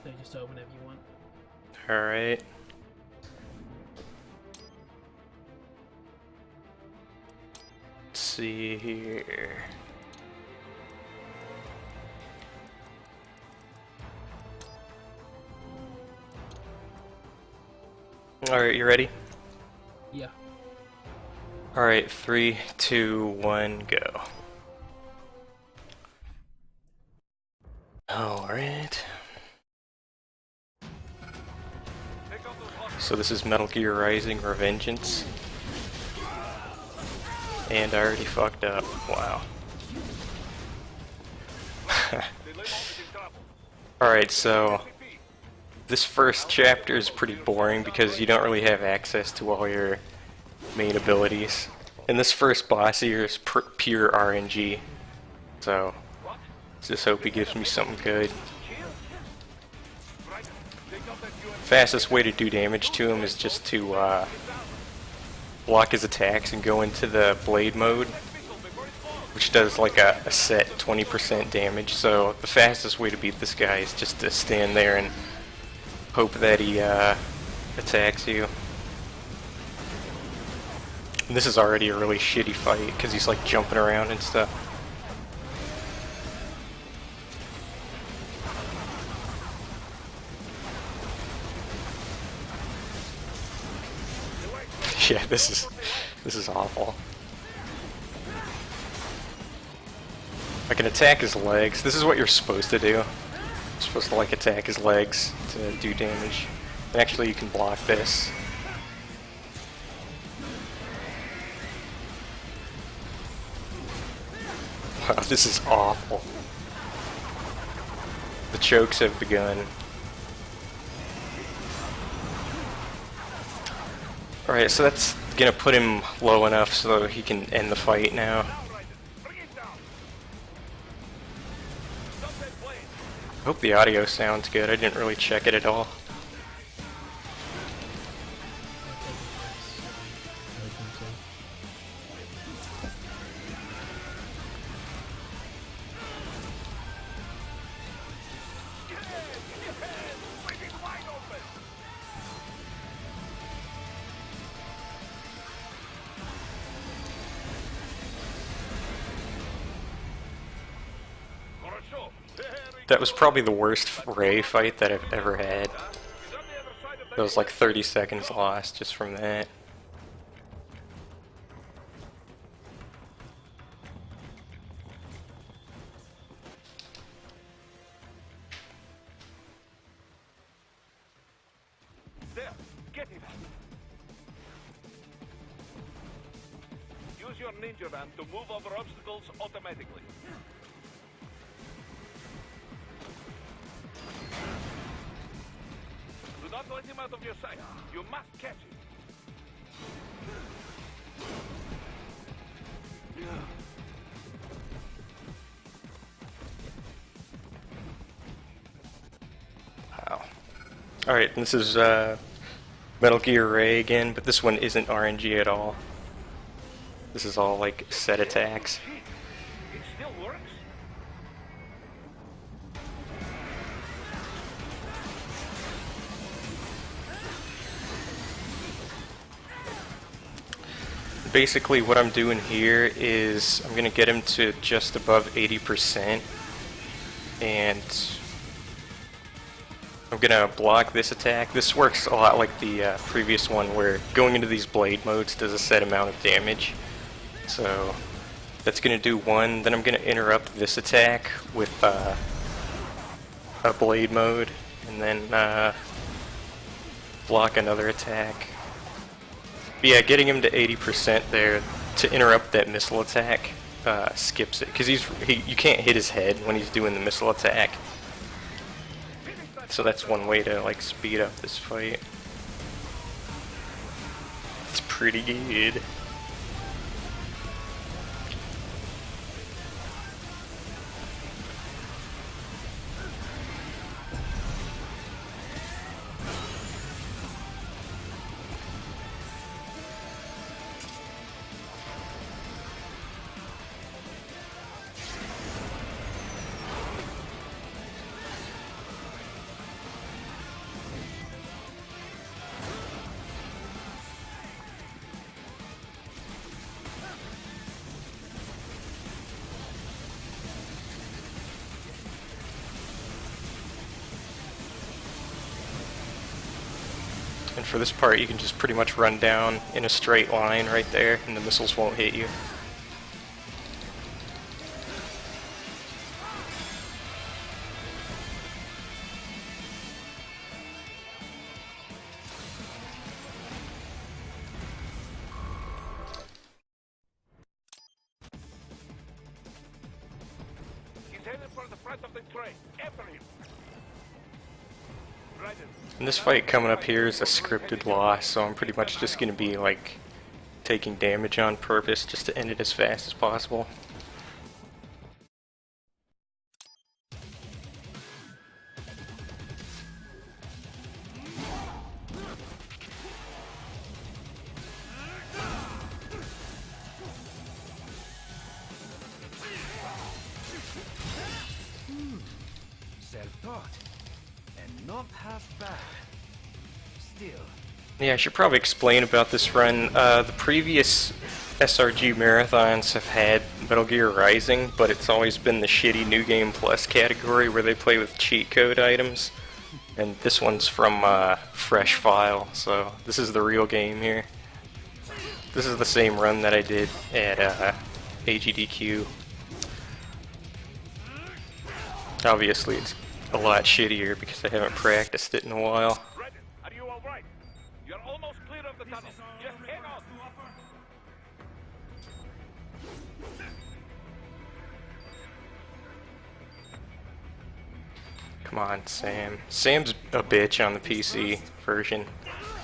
So just open whenever you want. Alright. Let's see here. Alright, you ready? Yeah. Alright, 3, 2, 1, go. Alright. So this is Metal Gear Rising Revengeance. And I already fucked up. Wow. Alright, so this first chapter is pretty boring because you don't really have access to all your main abilities. And this first boss here is pure RNG. So, just hope he gives me something good. Fastest way to do damage to him is just to block his attacks and go into the blade mode, which does like a set 20% damage. So the fastest way to beat this guy is just to stand there and hope that he attacks you. And this is already a really shitty fight because he's like jumping around and stuff. Yeah, this is awful. I can attack his legs. This is what you're supposed to do. You're supposed to like attack his legs to do damage. And actually you can block this. Wow, this is awful. The chokes have begun. Alright, so that's gonna put him low enough so he can end the fight now. I hope the audio sounds good. I didn't really check it at all. That was probably the worst Ray fight that I've ever had. It was like 30 seconds lost just from that. There, get it. Use your ninja van to move over obstacles automatically. Do not let him out of your sight. You must catch him. Wow. Alright, this is Metal Gear Ray again, but this one isn't RNG at all. This is all like set attacks. It still works? Basically what I'm doing here is I'm going to get him to just above 80%, and I'm going to block this attack. This works a lot like the previous one where going into these blade modes does a set amount of damage. So that's going to do one, then I'm going to interrupt this attack with a blade mode, and then block another attack. But yeah, getting him to 80% there to interrupt that missile attack skips it, because you can't hit his head when he's doing the missile attack. So that's one way to like speed up this fight. It's pretty good. And for this part, you can just pretty much run down in a straight line right there, and the missiles won't hit you. He's headed for the front of the train. After him. Right. And this fight coming up here is a scripted loss, so I'm pretty much just going to be like taking damage on purpose just to end it as fast as possible. Self-taught, and not half bad. Still, Yeah, I should probably explain about this run. The previous SRG marathons have had Metal Gear Rising, but it's always been the shitty New Game Plus category where they play with cheat code items. And this one's from Fresh File, so this is the real game here. This is the same run that I did at AGDQ. Obviously, it's a lot shittier because I haven't practiced it in a while. Ready. Are you all right? You're almost clear of the tunnel. Just hang on. Come on, Sam. Sam's a bitch on the PC version.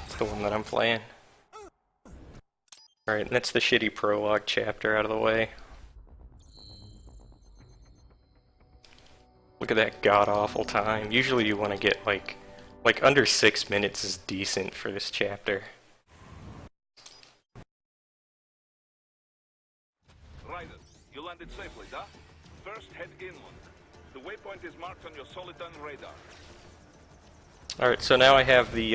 It's the one that I'm playing. Alright, and that's the shitty prologue chapter out of the way. Look at that god-awful time. Usually you want to get like under 6 minutes is decent for this chapter. Ryder, you landed safely, huh? First, head inland. The waypoint is marked on your Soliton radar. Alright, so now I have the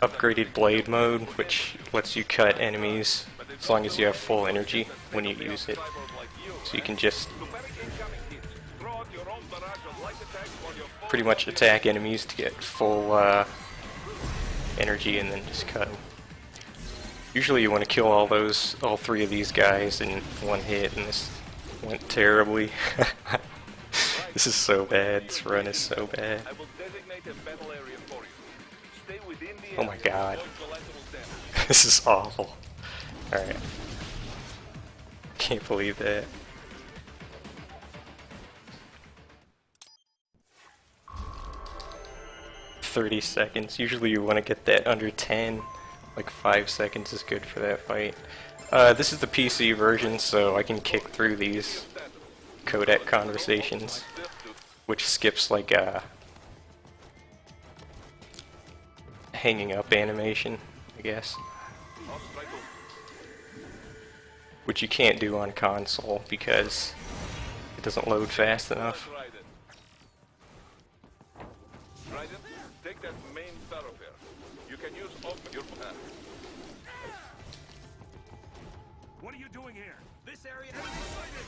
upgraded blade mode, which lets you cut enemies as long as you have full energy when you use it. So you can just pretty much attack enemies to get full energy and then just cut them. Usually you want to kill all three of these guys in one hit, and this went terribly. This is so bad. This run is so bad. I will designate a battle area for you. Stay within the Oh my area, god. avoid collateral damage. This is awful. Alright. Can't believe that. "30 seconds. Usually you want to get that under 10. Like 5 seconds is good for that fight. This is the PC version, so I can kick through these codec conversations, which skips like a hanging up animation, I guess. Which you can't do on console because it doesn't load fast enough. Ryder, take that main thoroughfare. You can use your what are you doing here? This area has decided.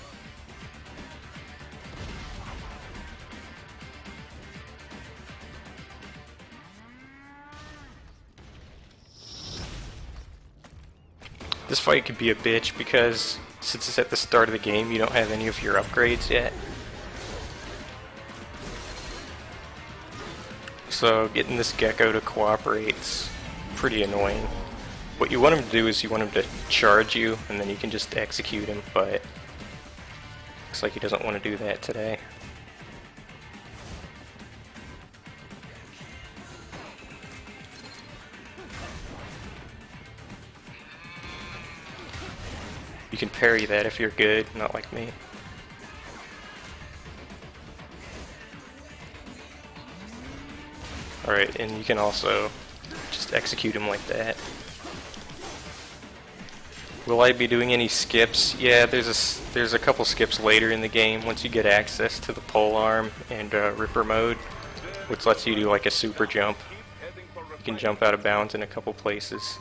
This fight could be a bitch because since it's at the start of the game, you don't have any of your upgrades yet. So getting this gecko to cooperate's pretty annoying. What you want him to do is you want him to charge you, and then you can just execute him, but looks like he doesn't want to do that today. You can parry that if you're good, not like me. Alright, and you can also just execute him like that. Will I be doing any skips? Yeah, there's a couple skips later in the game once you get access to the pole arm and Ripper mode, which lets you do like a super jump. You can jump out of bounds in a couple places.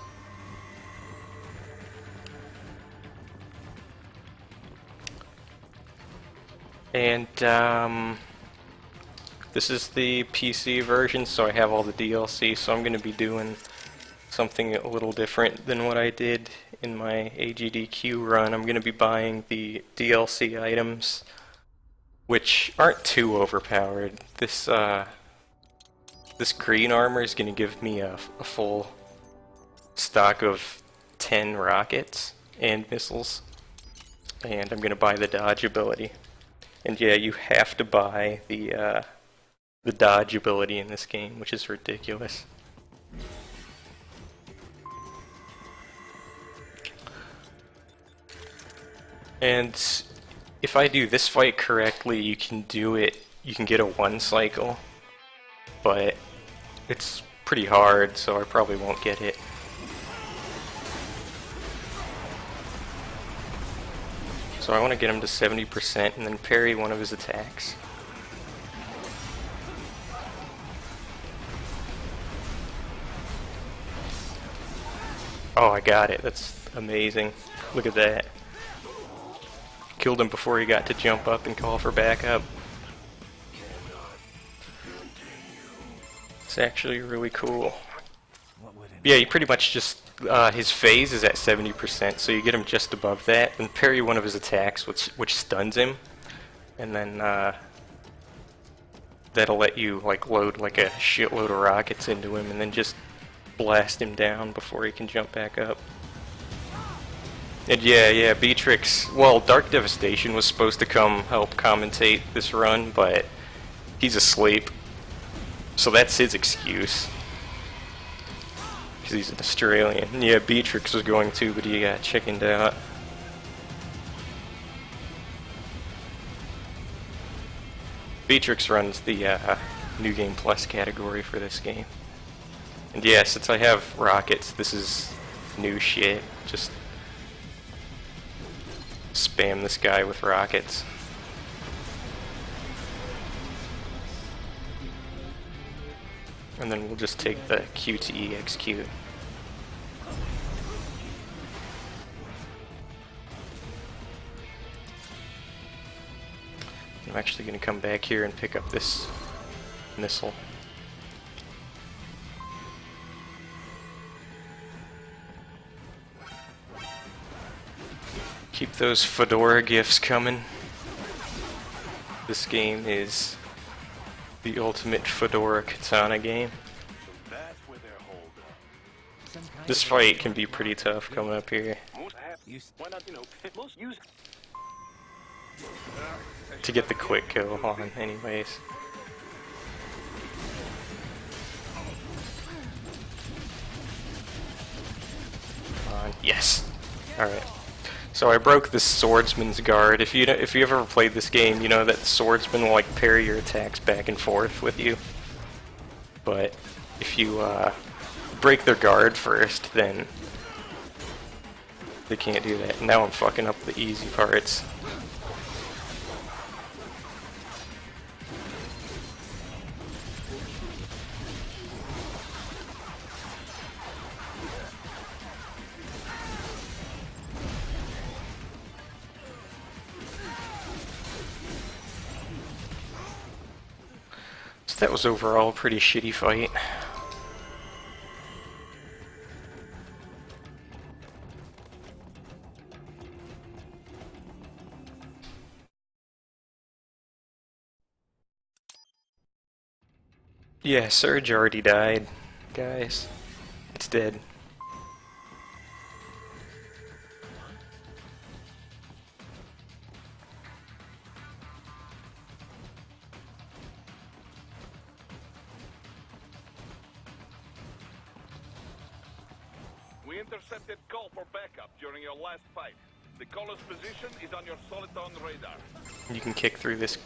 And This is the PC version, so I have all the DLC, so I'm going to be doing something a little different than what I did in my AGDQ run. I'm going to be buying the DLC items, which aren't too overpowered. This green armor is going to give me a full stock of 10 rockets and missiles, and I'm going to buy the dodge ability. And yeah, you have to buy the dodge ability in this game, which is ridiculous. And if I do this fight correctly, you can do it, you can get a 1 cycle, but it's pretty hard, so I probably won't get it. So I want to get him to 70% and then parry one of his attacks. Oh, I got it. That's amazing. Look at that. Killed him before he got to jump up and call for backup. It's actually really cool. Yeah, you pretty much just, his phase is at 70%, so you get him just above that, and parry one of his attacks, which stuns him, and then that'll let you like load like a shitload of rockets into him, and then just blast him down before he can jump back up. And yeah, Beatrix, well, Dark Devastation was supposed to come help commentate this run, but he's asleep, so that's his excuse. Because he's an Australian. Yeah, Beatrix was going to, but he got chickened out. Beatrix runs the New Game Plus category for this game. And yeah, since I have rockets, this is new shit. Just spam this guy with rockets. And then we'll just take the Q to E execute. I'm actually going to come back here and pick up this missile. Keep those fedora gifts coming. This game is the ultimate fedora katana game. This fight can be pretty tough coming up here. To get the quick kill on, anyways. Yes. All right. So I broke this swordsman's guard. If you ever played this game, you know that the swordsman will like parry your attacks back and forth with you. But if you break their guard first, then they can't do that. Now I'm fucking up the easy parts. So that was overall a pretty shitty fight. Yeah, Surge already died, guys. It's dead. We intercepted call for backup during your last fight. The caller's position is on your Soliton radar. You can kick through this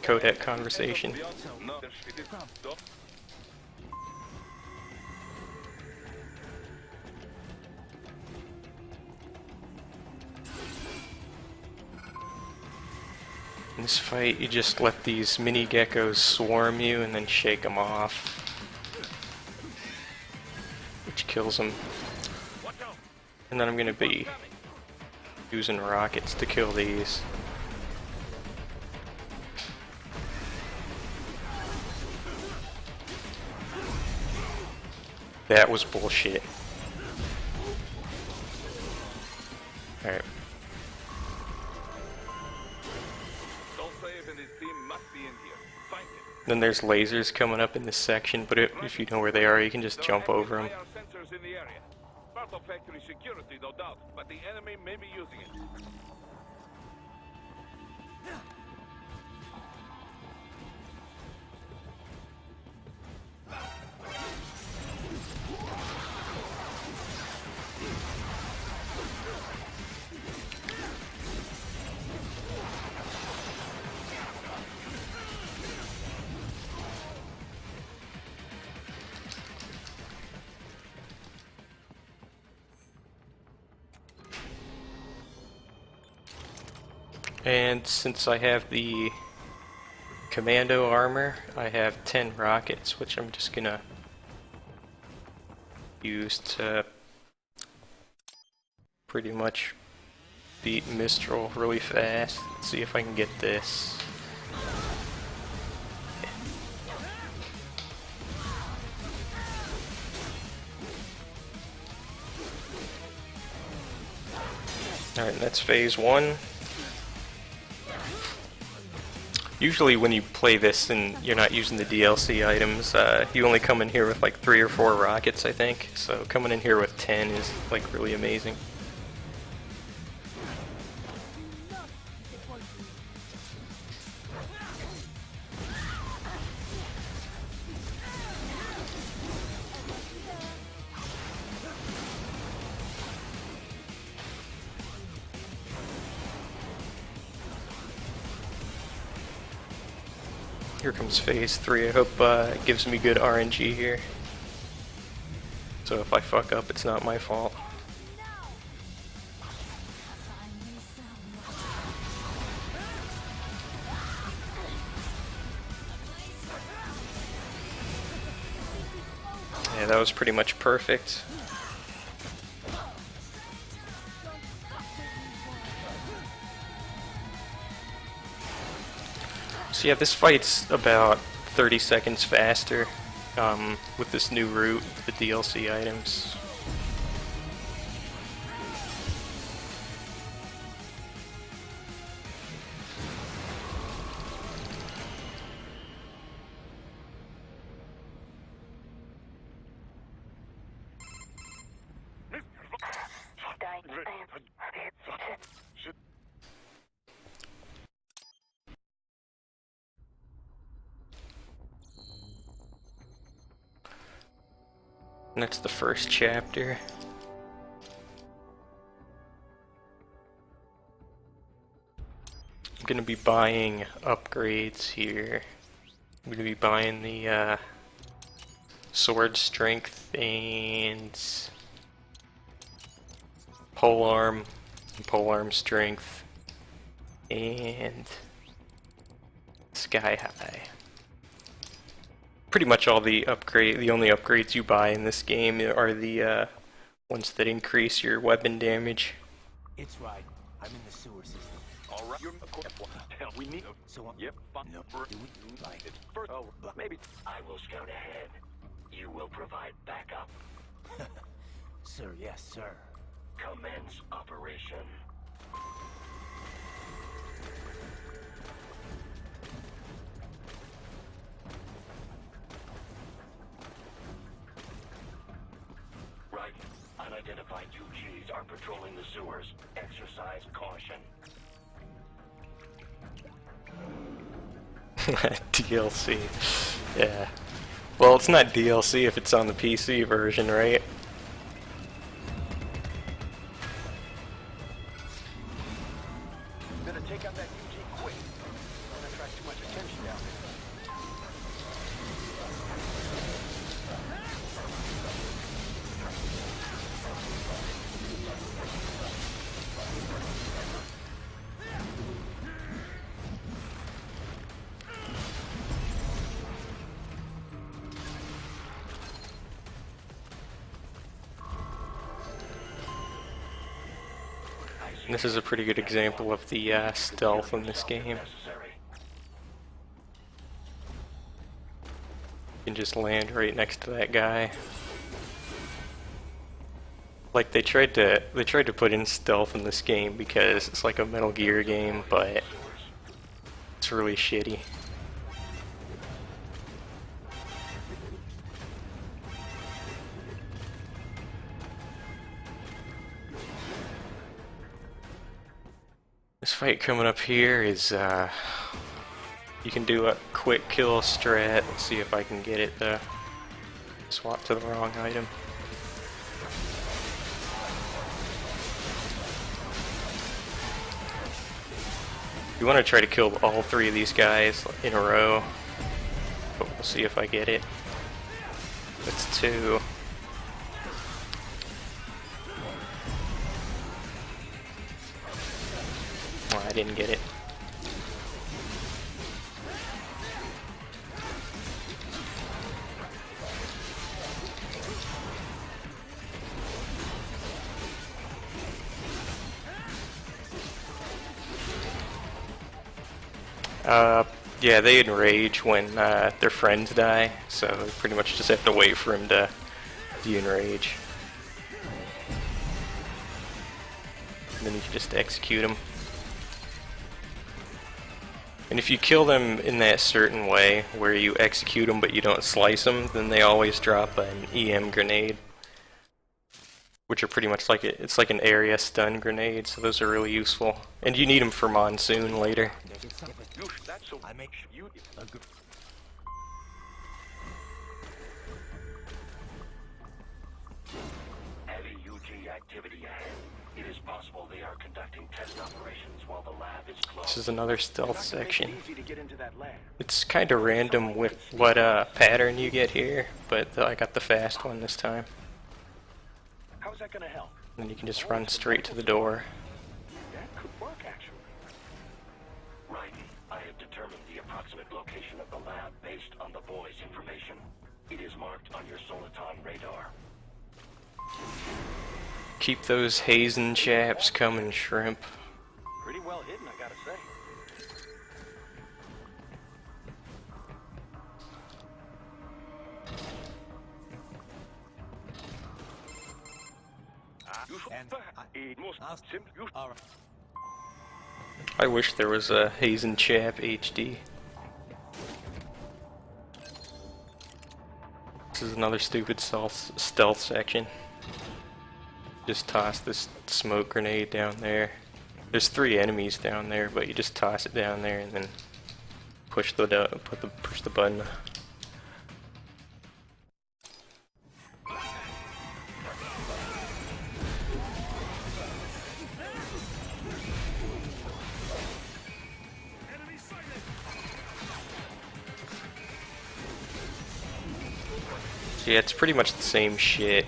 codec conversation. No, it is stop. In this fight, you just let these mini geckos swarm you and then shake them off, which kills them. And then I'm gonna be using rockets to kill these. That was bullshit. Alright. Dolcev and his team must be in here. Find it. Then there's lasers coming up in this section, but if you know where they are, you can just jump over them. There are sensors in the area. Part of factory security, no doubt, but the enemy may be using it. And since I have the commando armor, I have 10 rockets, which I'm just gonna use to pretty much beat Mistral really fast. Let's see if I can get this. Alright, that's phase 1. Usually when you play this and you're not using the DLC items, you only come in here with like 3 or 4 rockets, I think. So coming in here with 10 is like really amazing. Here comes phase 3. I hope it gives me good RNG here. So if I fuck up, it's not my fault. Yeah, that was pretty much perfect. So yeah, this fight's about 30 seconds faster with this new route, the DLC items. And that's the first chapter. I'm gonna be buying upgrades here. I'm gonna be buying the sword strength and polearm strength, and sky high. Pretty much all the only upgrades you buy in this game are the ones that increase your weapon damage. It's right. I'm in the sewer system. All right. We need. So Yep. no. Do we like it? First, maybe. I will scout ahead. You will provide backup. Sir, yes, sir. Commence operation. Right. Unidentified UGs are patrolling the sewers. Exercise caution. DLC. Yeah. Well, it's not DLC if it's on the PC version, right? Better take out that UG quick. Don't attract too much attention down there. And this is a pretty good example of the stealth in this game. Necessary. You can just land right next to that guy. Like they tried to put in stealth in this game because it's like a Metal Gear game, but it's really shitty. This fight coming up here is you can do a quick kill strat. Let's see if I can get it to swap to the wrong item. You want to try to kill all three of these guys in a row, but we'll see if I get it. That's two. Oh, I didn't get it. Yeah, they enrage when their friends die, so you pretty much just have to wait for him to de-enrage. And then you can just execute them. And if you kill them in that certain way, where you execute them but you don't slice them, then they always drop an EM grenade. Which are pretty much like it's like an area stun grenade, so those are really useful. And you need them for Monsoon later. I make you a good. Heavy UG activity ahead. It is possible they are conducting test operations while the lab is closed. This is another stealth section. Easy to get into that lab. It's kind of random with what pattern you get here, but I got the fast one this time. How's that gonna help? And you can just run straight to the door. That could work, actually. Right. I have determined the approximate location of the lab based on the boy's information. It is marked on your Soliton radar. Keep those Hazen chaps coming, Shrimp. Pretty well hidden, I gotta say. I wish there was a Hazen Chap HD. This is another stupid stealth section. Just toss this smoke grenade down there. There's 3 enemies down there, but you just toss it down there and then push the button. Yeah, it's pretty much the same shit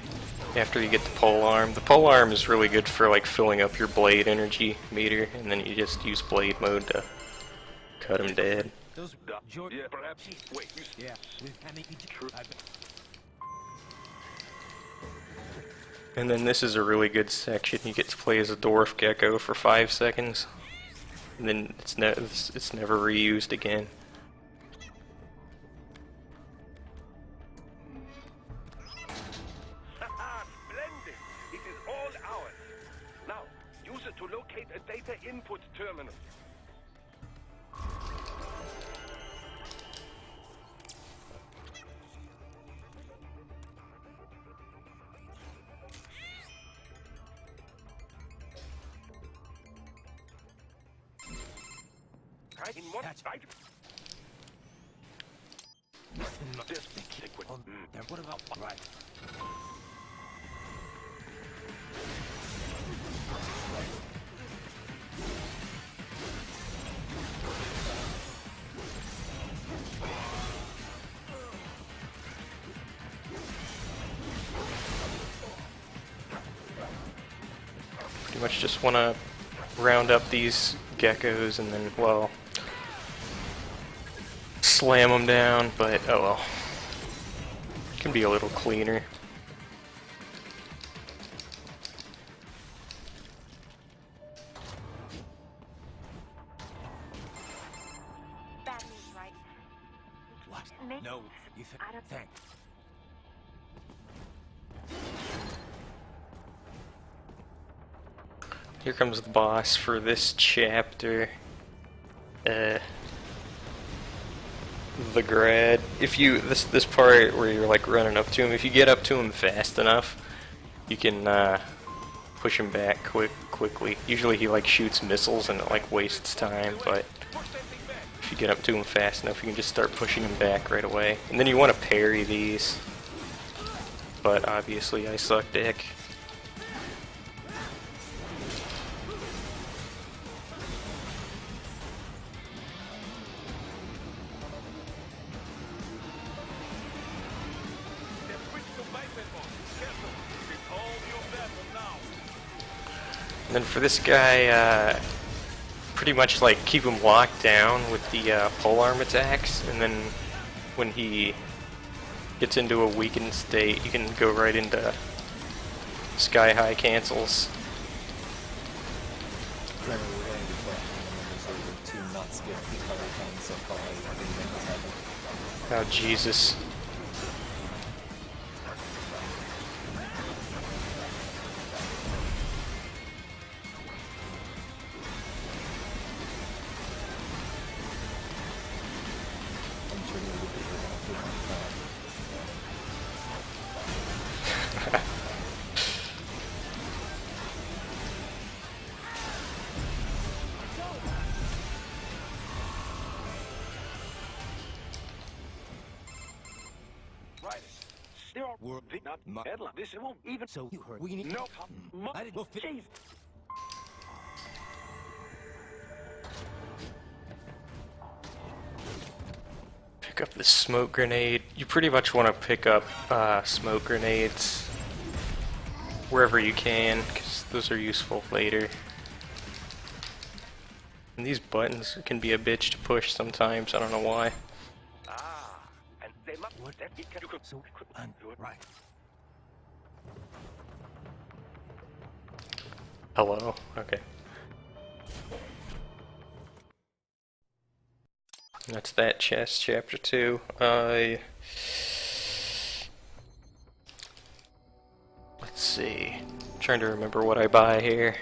after you get the pole arm. The pole arm is really good for like filling up your blade energy meter, and then you just use blade mode to cut him dead. Yeah, perhaps. Wait, you Yeah. And then this is a really good section. You get to play as a dwarf gecko for 5 seconds, and then it's never reused again. Splendid! It is all ours. Now, use it to locate a data input terminal. Right in what site? This liquid. Then what about right? Pretty much just want to round up these geckos and then, well, slam them down, but oh well. It can be a little cleaner. Bad news, right? What? Maybe No, you I don't- think? here comes the boss for this chapter. The grad. If you this part where you're like running up to him, if you get up to him fast enough, you can push him back quickly. Usually he like shoots missiles and it like wastes time, but if you get up to him fast enough, you can just start pushing him back right away. And then you want to parry these, but obviously I suck dick. And then for this guy, pretty much like keep him locked down with the polearm attacks, and then when he gets into a weakened state, you can go right into sky high cancels. Oh Jesus. We're not headline. This won't even. So you heard. We need no. I didn't. Jeez. Pick up the smoke grenade. You pretty much want to pick up smoke grenades wherever you can, because those are useful later. And these buttons can be a bitch to push sometimes. I don't know why. And they must. What? You could. So right. Hello? Okay. That's that chest, chapter 2. Let's see. I'm trying to remember what I buy here.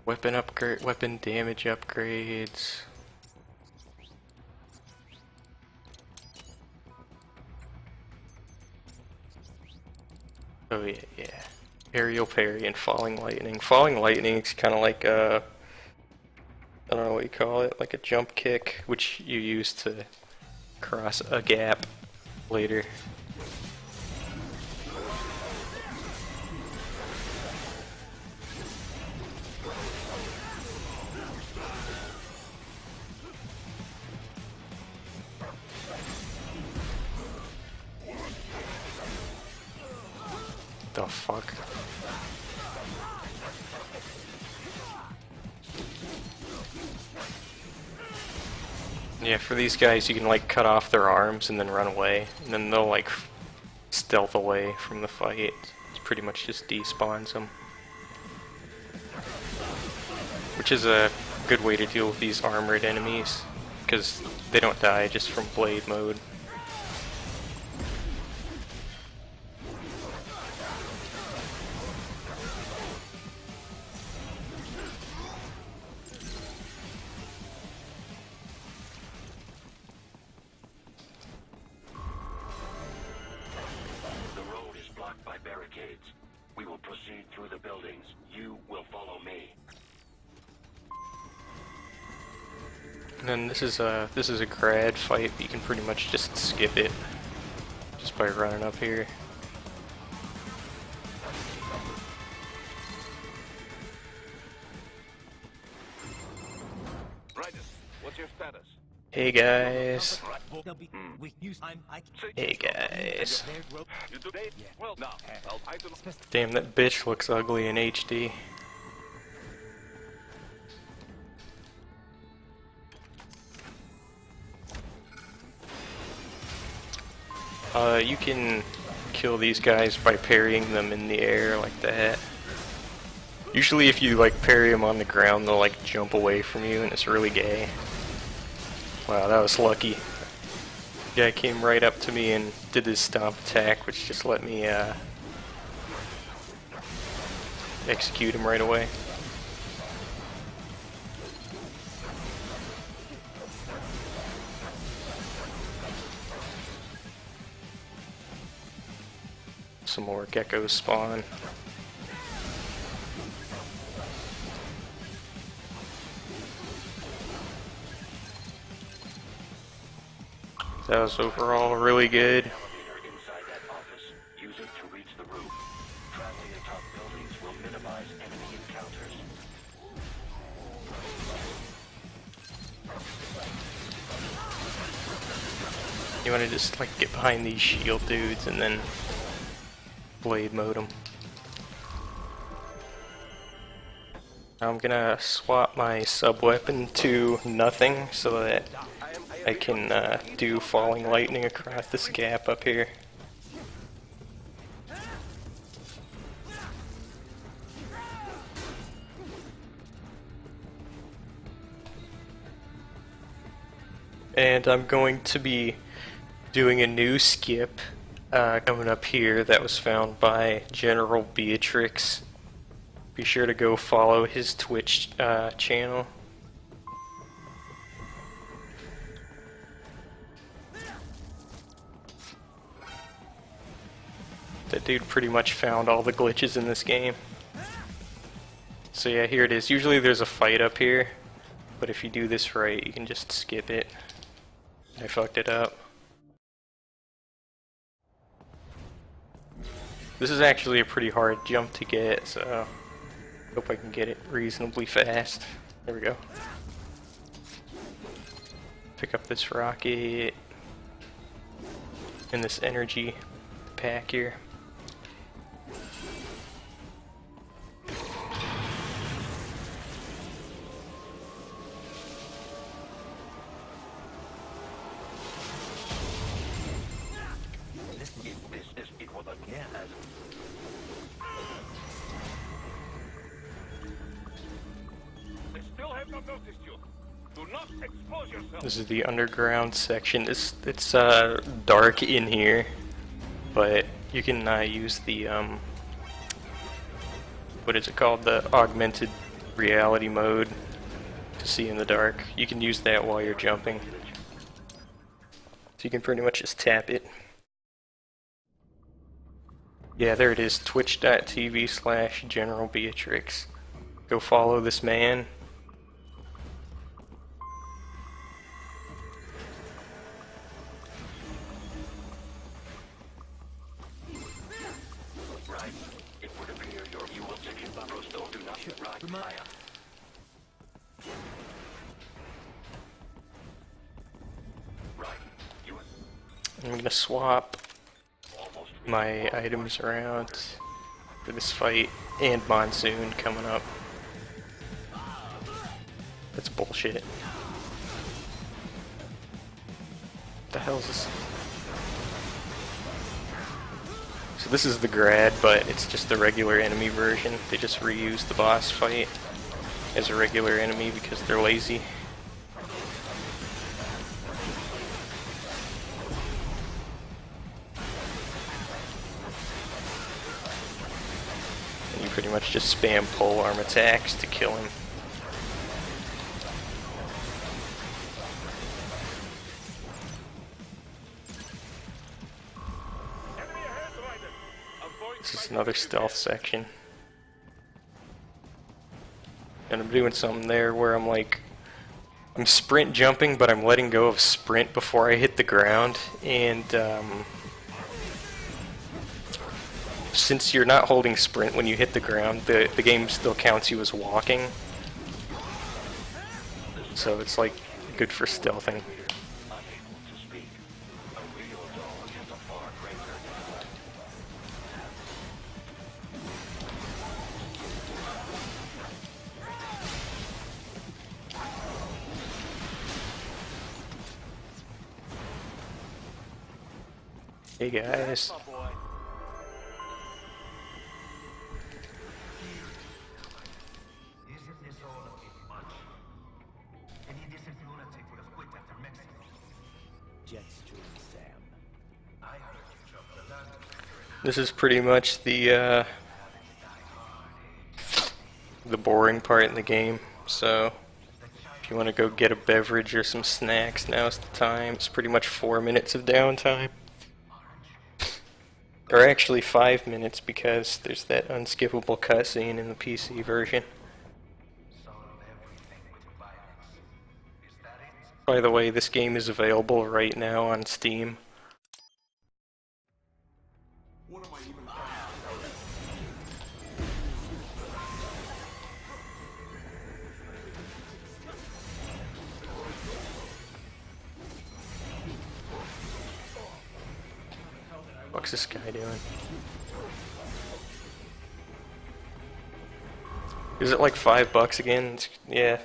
Weapon upgrade, weapon damage upgrades. Oh yeah, yeah. Aerial parry and falling lightning. Falling lightning is kind of like a, I don't know what you call it, like a jump kick, which you use to cross a gap later. The fuck? Yeah, for these guys you can like cut off their arms and then run away, and then they'll like stealth away from the fight. It's pretty much just despawns them. Which is a good way to deal with these armored enemies, because they don't die just from blade mode. We will proceed through the buildings. You will follow me. And then this is a grad fight, but you can pretty much just skip it just by running up here. Raiders, what's your status? Hey guys. Hey guys. You do that? Well, no. I do not. Damn, that bitch looks ugly in HD. You can kill these guys by parrying them in the air like that. Usually if you like parry them on the ground, they'll like jump away from you and it's really gay. Wow, that was lucky. Guy came right up to me and did his stomp attack, which just let me execute him right away. Some more geckos spawn. That was overall really good. Elevator inside that office. Use it to reach the roof. Traveling atop buildings will minimize enemy encounters. You want to just like get behind these shield dudes and then blade mode them. I'm gonna swap my sub weapon to nothing so that I can do falling lightning across this gap up here. And I'm going to be doing a new skip coming up here that was found by General Beatrix. Be sure to go follow his Twitch channel. That dude pretty much found all the glitches in this game. So yeah, here it is. Usually there's a fight up here, but if you do this right, you can just skip it. I fucked it up. This is actually a pretty hard jump to get, so hope I can get it reasonably fast. There we go. Pick up this rocket and this energy pack here. They still have not noticed you. Do not expose yourself. This is the underground section. It's dark in here, but you can use the what is it called? The augmented reality mode to see in the dark. You can use that while you're jumping, so you can pretty much just tap it. Yeah, there it is. Twitch.tv/General Beatrix. Go follow this man. Right. It would appear you will take him, Prosto. Do not right. Maya. Right. You I'm gonna swap my items around for this fight, and Monsoon coming up. That's bullshit. What the hell is this? So this is the Grad, but it's just the regular enemy version. They just reused the boss fight as a regular enemy because they're lazy. And you pretty much just spam pole arm attacks to kill him. Enemy ahead, Ryder. Avoid This is fighting another with stealth them. section. And I'm doing something there where I'm like, I'm sprint jumping, but I'm letting go of sprint before I hit the ground, and since you're not holding sprint when you hit the ground, the game still counts you as walking. So it's like good for stealthing. unable to speak. A real dog has a far greater intellect. Hey guys. My boy. Isn't this all a bit much? Any decent lunatic would have quit after Mexico. Jetstreams. This is pretty much the boring part in the game, so if you want to go get a beverage or some snacks, now's the time. It's pretty much 4 minutes of downtime. Or actually 5 minutes, because there's that unskippable cutscene in the PC version. By the way, this game is available right now on Steam. What's this guy doing? Is it like $5 again? Yeah.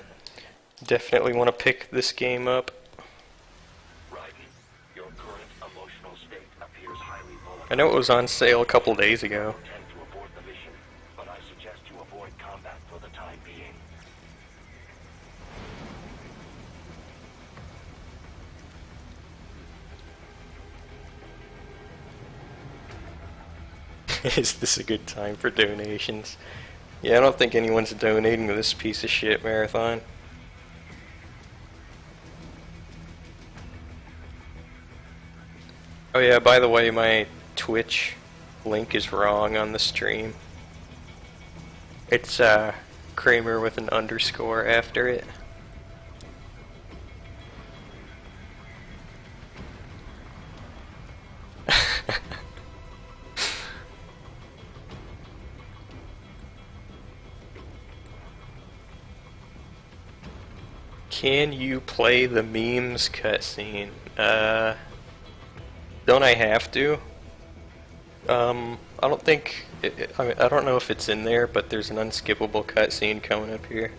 Definitely want to pick this game up. Your current emotional state appears highly volatile. I know it was on sale a couple days ago. Tend to abort the mission, but I suggest you avoid combat for the time being. Is this a good time for donations? Yeah, I don't think anyone's donating to this piece of shit marathon. Oh yeah, by the way, my Twitch link is wrong on the stream. It's Cramer with an underscore after it. Can you play the memes cutscene? Don't I have to? I don't think... I don't know if it's in there, but there's an unskippable cutscene coming up here.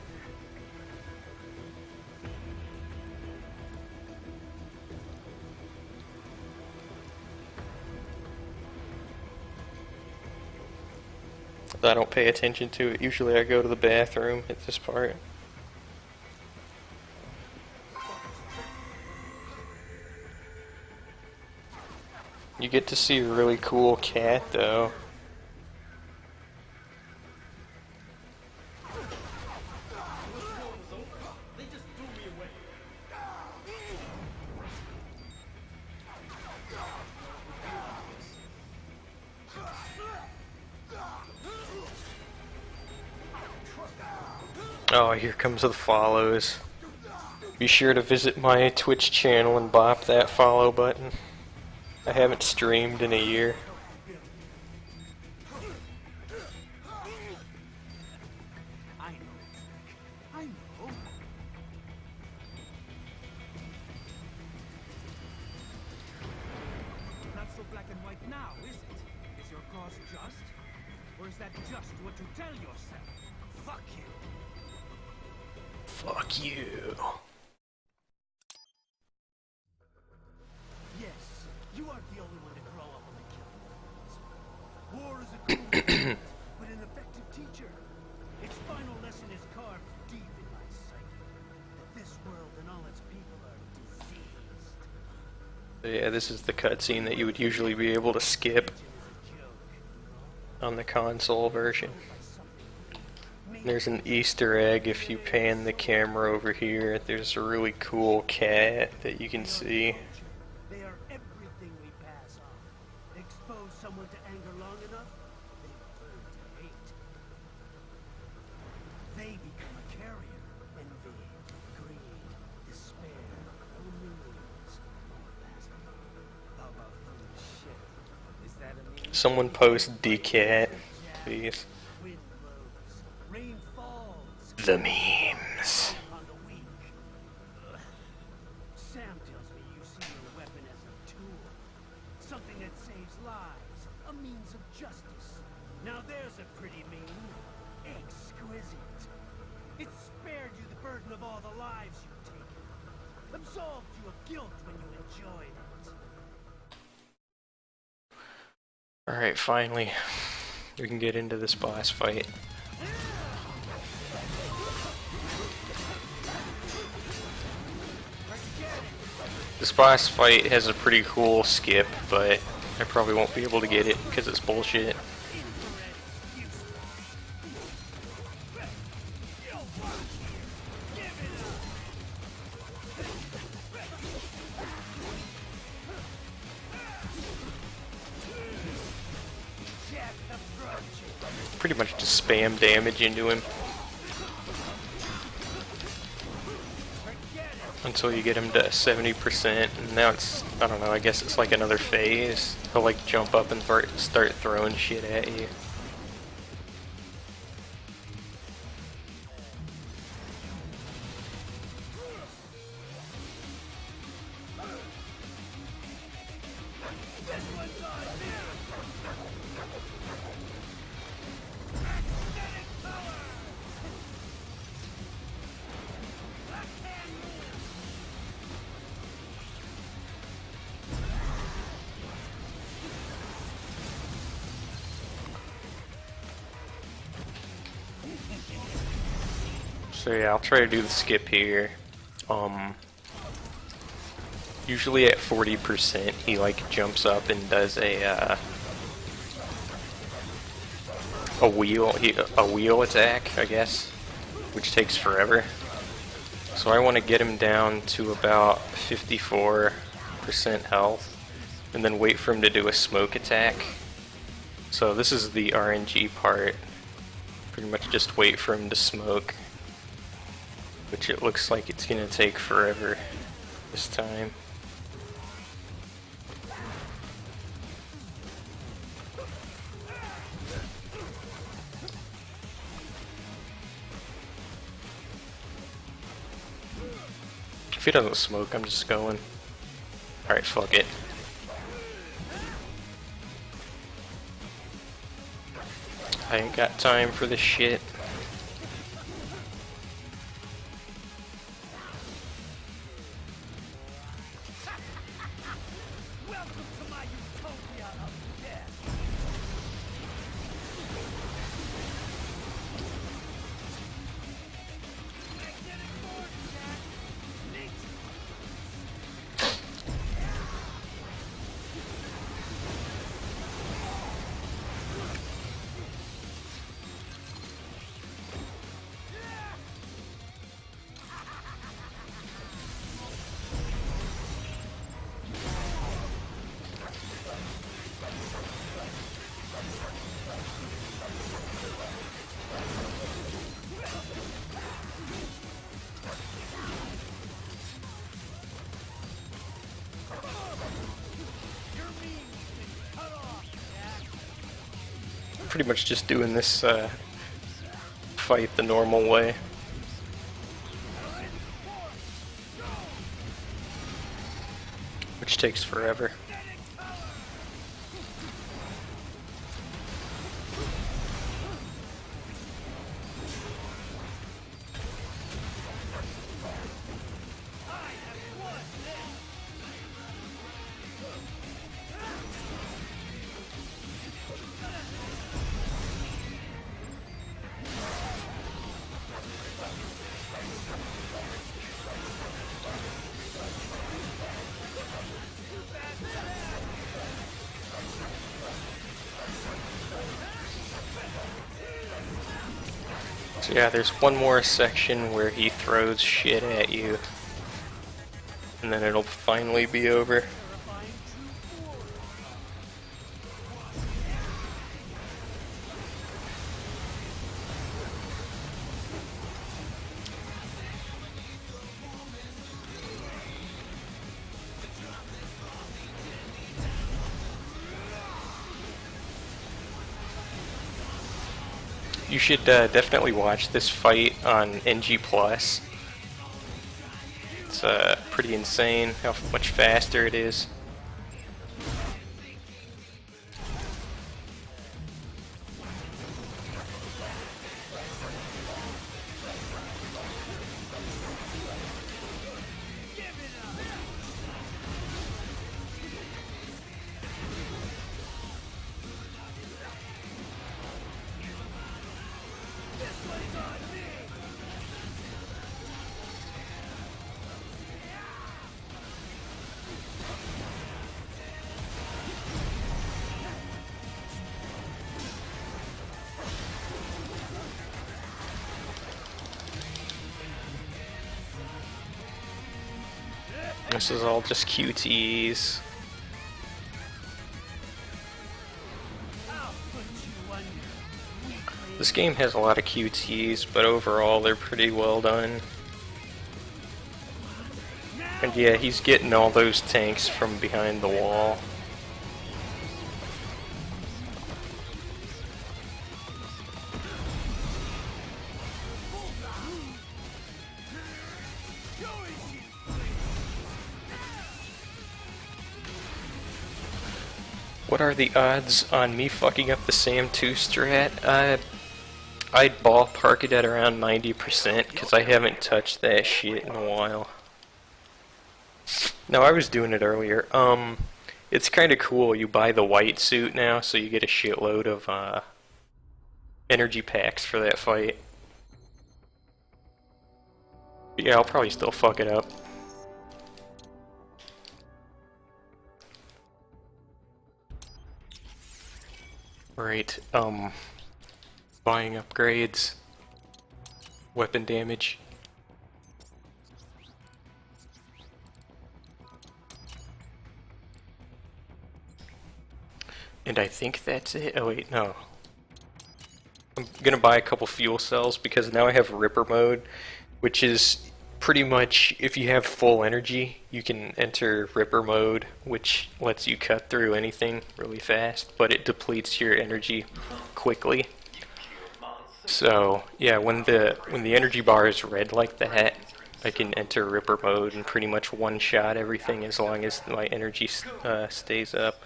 I don't pay attention to it. Usually I go to the bathroom at this part. You get to see a really cool cat, though. Oh, here comes the follows. Be sure to visit my Twitch channel and bop that follow button. I haven't streamed in a year. I know. Not so black and white now, is it? Is your cause just? Or is that just what you tell yourself? Fuck you. Fuck you. Yes, you aren't the only one to grow up on the killing fields. War is a cruel but an effective teacher. Its final lesson is carved deep in my psyche. That this world and all its people are diseased. So yeah, this is the cutscene that you would usually be able to skip on the console version. There's an Easter egg if you pan the camera over here. There's a really cool cat that you can see. They are everything we pass on. Expose someone to anger long enough, they will learn to hate. They become a carrier. Envy, greed, despair, only means more that. How about foolish shit? Is that a meme? Someone post DCat, please. Wind blows, rain falls. The memes. On the weak. Sam tells me you see your weapon as a tool. Something that saves lives. A means of justice. Now there's a pretty meme. Exquisite. It spared you the burden of all the lives you've taken. Absolved you of guilt when you enjoyed it. Alright, finally. We can get into this boss fight. This boss fight has a pretty cool skip, but I probably won't be able to get it because it's bullshit. Pretty much just spam damage into him until you get him to 70%, and now it's, I don't know, I guess it's like another phase. He'll like jump up and start throwing shit at you. So yeah, I'll try to do the skip here. Usually at 40%, he like jumps up and does a wheel attack, I guess, which takes forever. So I want to get him down to about 54% health, and then wait for him to do a smoke attack. So this is the RNG part. Pretty much just wait for him to smoke, which it looks like it's gonna take forever this time. If he doesn't smoke, I'm just going. Alright, fuck it. I ain't got time for this shit. Pretty much just doing this fight the normal way. Which takes forever. So yeah, there's one more section where he throws shit at you, and then it'll finally be over. You should definitely watch this fight on NG+. It's pretty insane how much faster it is. This is all just QTEs. This game has a lot of QTEs, but overall they're pretty well done. And yeah, he's getting all those tanks from behind the wall. What are the odds on me fucking up the SAM 2 strat? I'd ballpark it at around 90% because I haven't touched that shit in a while. No, I was doing it earlier. It's kind of cool. You buy the white suit now, so you get a shitload of energy packs for that fight. But yeah, I'll probably still fuck it up. Right, buying upgrades, weapon damage. And I think that's it. Oh wait, no. I'm gonna buy a couple fuel cells because now I have Ripper mode, which is pretty much, if you have full energy, you can enter Ripper mode, which lets you cut through anything really fast, but it depletes your energy quickly. So yeah, when the energy bar is red like that, I can enter Ripper mode and pretty much one-shot everything as long as my energy stays up.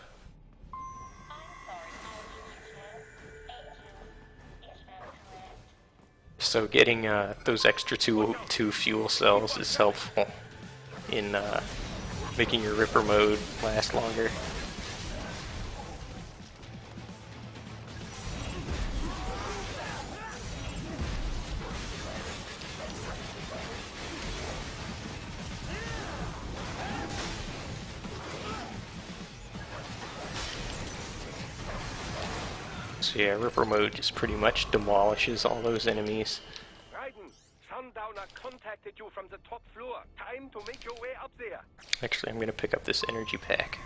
So getting those extra two fuel cells is helpful in making your Ripper mode last longer. So yeah, Ripper mode just pretty much demolishes all those enemies. Raiden, Sundowner contacted you from the top floor. Time to make your way up there. Actually, I'm gonna pick up this energy pack.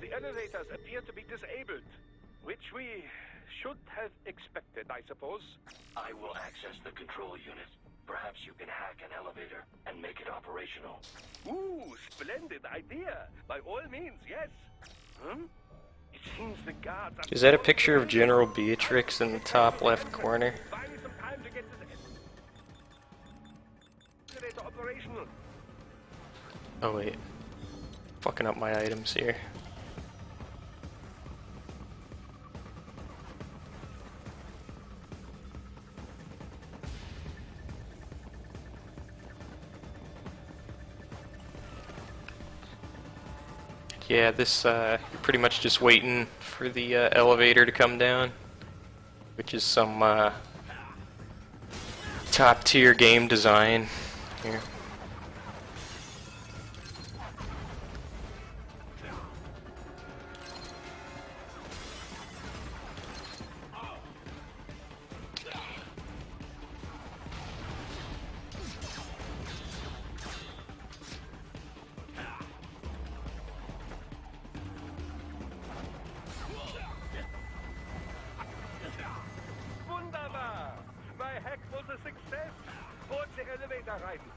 The elevators appear to be disabled, which we should have expected, I suppose. I will access the control unit. Perhaps you can hack an elevator and make it operational. Ooh, splendid idea. By all means, yes. It seems the guards are... Is that a picture of General Beatrix in the top left corner? Buy me some time to get this elevator operational. Oh wait. Fucking up my items here. Yeah, this, you're pretty much just waiting for the elevator to come down, which is some top tier game design here. Wunderbar! My hack was a success. Board the elevator, Raiden.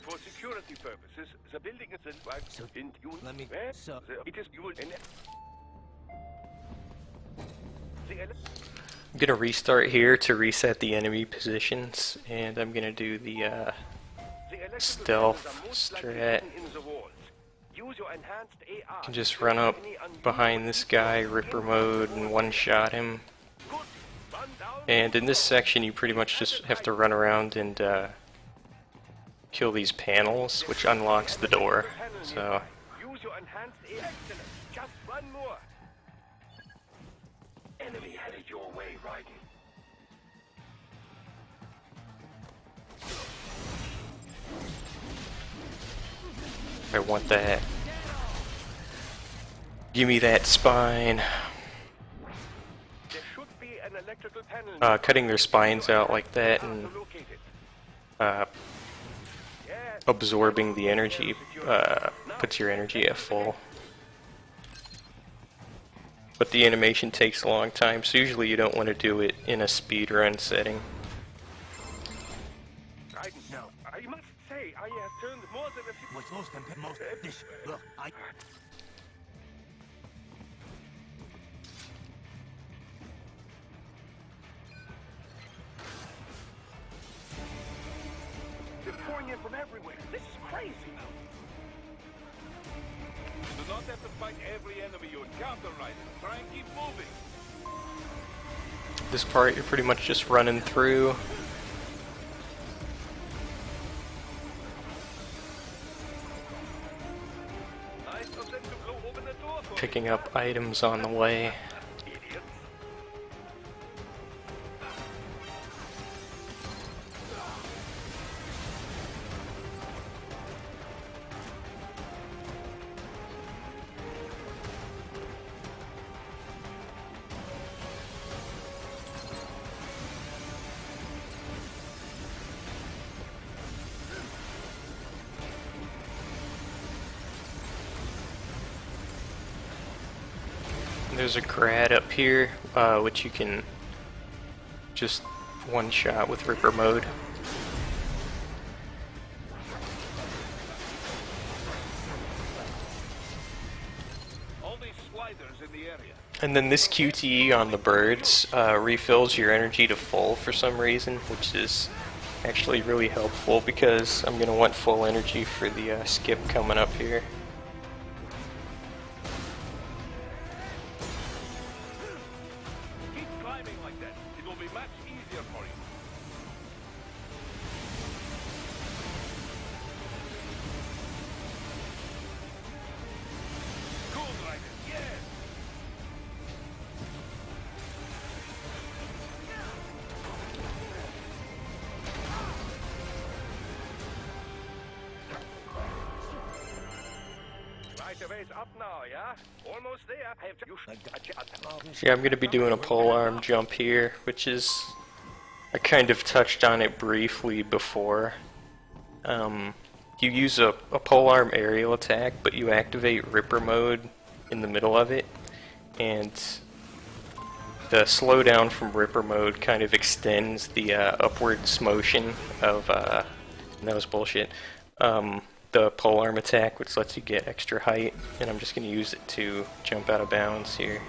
For security purposes, the building is in use. Let me... So... It is used in... I'm gonna restart here to reset the enemy positions, and I'm gonna do the stealth strat. You can just run up behind this guy, Ripper mode, and one-shot him. And in this section, you pretty much just have to run around and kill these panels, which unlocks the door. So. Use your enhanced excellent. Just one more. Enemy headed your way, Raiden. I want that. Give me that spine. electrical panel. cutting their spines out like that and Locate it. Yes. absorbing the energy puts your energy at full. But the animation takes a long time, so usually you don't want to do it in a speed run setting. Right now, I must say, I have turned more than a few... What's most this look, They're pouring in from everywhere. This is crazy. You do not have to fight every enemy you encounter, Ryder. Try and keep moving. This part you're pretty much just running through. Nice of them to go open the door for me. Picking up items on the way. Idiots. There's a grad up here, which you can just one-shot with Ripper mode. All these sliders in the area. And then this QTE on the birds refills your energy to full for some reason, which is actually really helpful because I'm going to want full energy for the skip coming up here. Keep climbing like that. It will be much easier for you. Cool, Ryder. Yes. Right away, it's up now, yeah? Almost there. I have to... Yeah, I'm going to be doing a pole arm jump here, which is... I kind of touched on it briefly before. You use a pole arm aerial attack, but you activate Ripper mode in the middle of it, and the slowdown from Ripper mode kind of extends the upwards motion of... that was bullshit. The pole arm attack, which lets you get extra height, and I'm just going to use it to jump out of bounds here.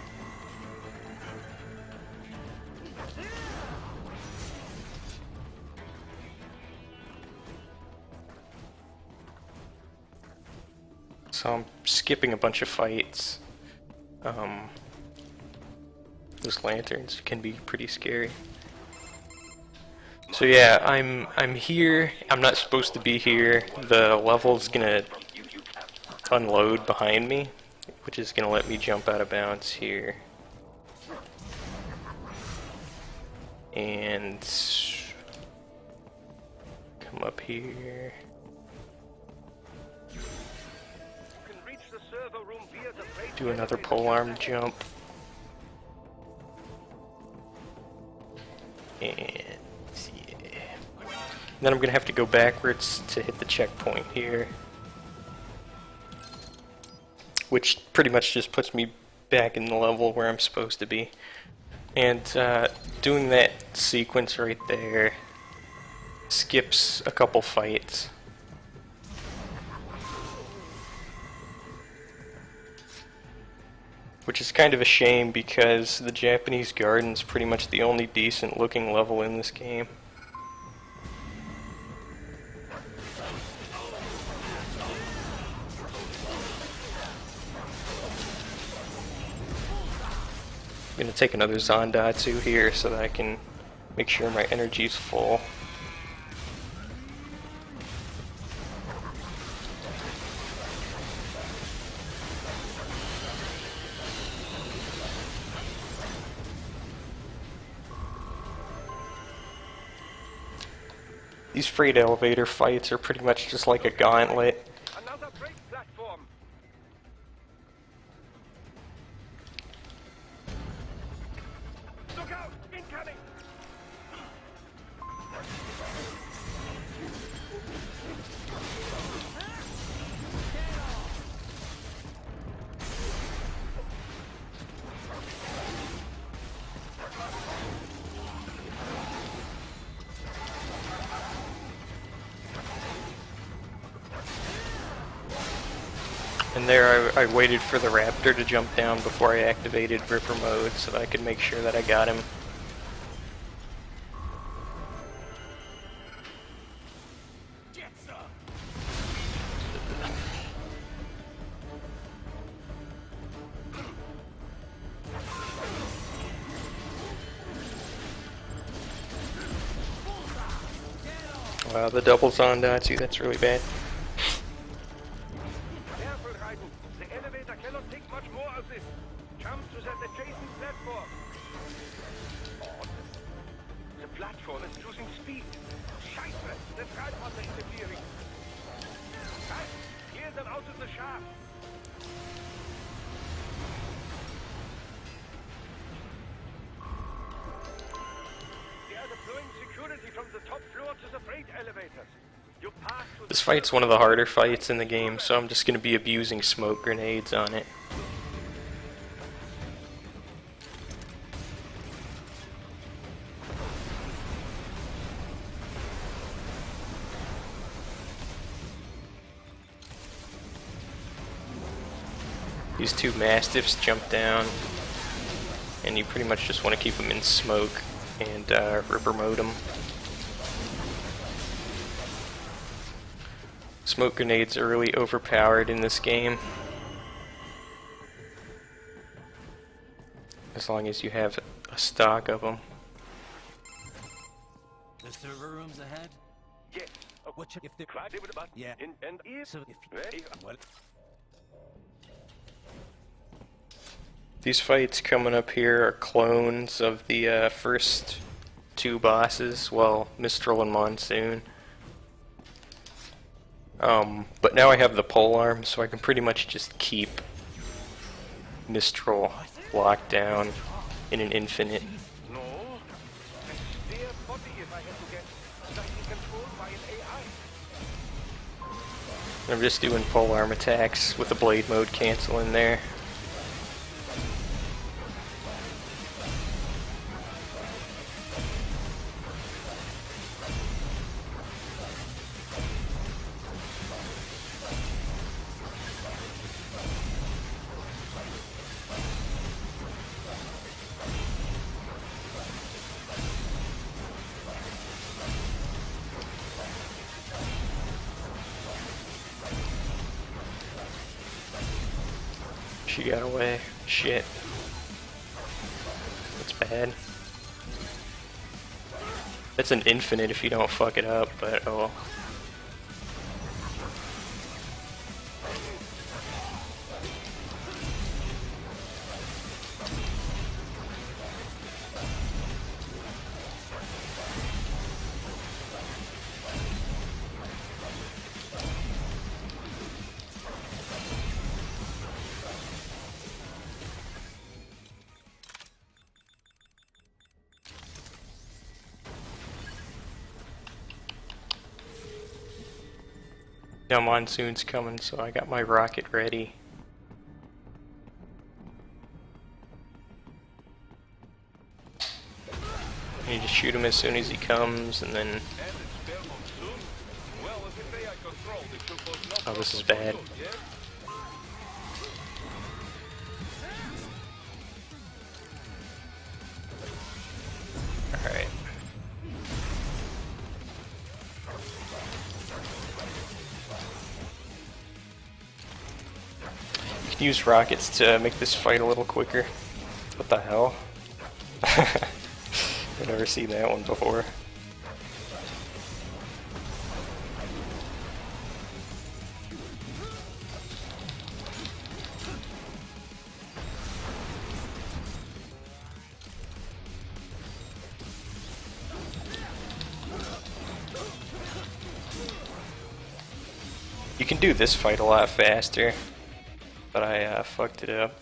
So I'm skipping a bunch of fights. Those lanterns can be pretty scary. So yeah, I'm here. I'm not supposed to be here. The level's gonna unload behind me, which is gonna let me jump out of bounds here. And come up here. You can reach the server room via the freight Do another polearm jump. And then I'm going to have to go backwards to hit the checkpoint here, which pretty much just puts me back in the level where I'm supposed to be. And doing that sequence right there skips a couple fights. Which is kind of a shame because the Japanese Garden's pretty much the only decent looking level in this game. I'm going to take another Zandatsu here so that I can make sure my energy's full. These freight elevator fights are pretty much just like a gauntlet. Another freight platform. Look out! there, I waited for the raptor to jump down before I activated Ripper mode so that I could make sure that I got him. Get some! Wow, the double Zondatsu, that's really bad. Careful, Raiden. The elevator cannot take much more of this. Jump to that adjacent platform. The platform is losing speed. Scheiße! The tripod is interfering. Guys, clear them out of the shaft. They are deploying security from the top floor to the freight elevators. You pass to This fight's one of the harder fights in the game, so I'm just going to be abusing smoke grenades on it. These two Mastiffs jump down, and you pretty much just want to keep them in smoke and Ripper mode them. Smoke grenades are really overpowered in this game. As long as you have a stock of them. The server room's ahead? Yes. What if they Quite a bit about Yeah. and if So well, These fights coming up here are clones of the first two bosses, well, Mistral and Monsoon. But now I have the polearm, so I can pretty much just keep Mistral locked down in an infinite. no. Their body if I had to get slightly controlled by an AI. I'm just doing polearm attacks with the blade mode cancel in there. She got away. Shit. That's bad. That's an infinite if you don't fuck it up, but oh well. Now Monsoon's coming, so I got my rocket ready. You just shoot him as soon as he comes, and then... And it's fair monsoon. Well, as if AI control, it took both Oh, this is bad. yes? Alright. You can use rockets to make this fight a little quicker. What the hell? I've never seen that one before. You can do this fight a lot faster, but I fucked it up.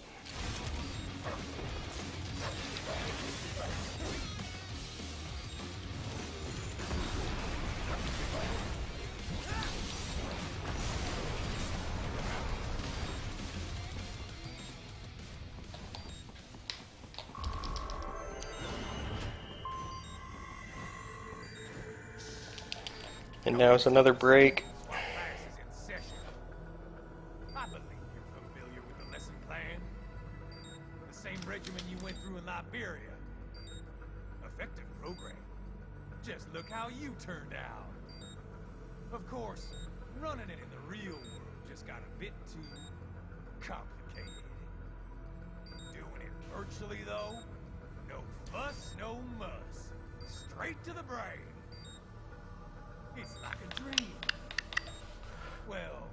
And now it's another break. class is in session. I believe you regimen you went through in Liberia. Effective program. Just look how you turned out. Of course, running it in the real world just got a bit too complicated. Doing it virtually, though, no fuss, no muss. Straight to the brain. It's like a dream. Well,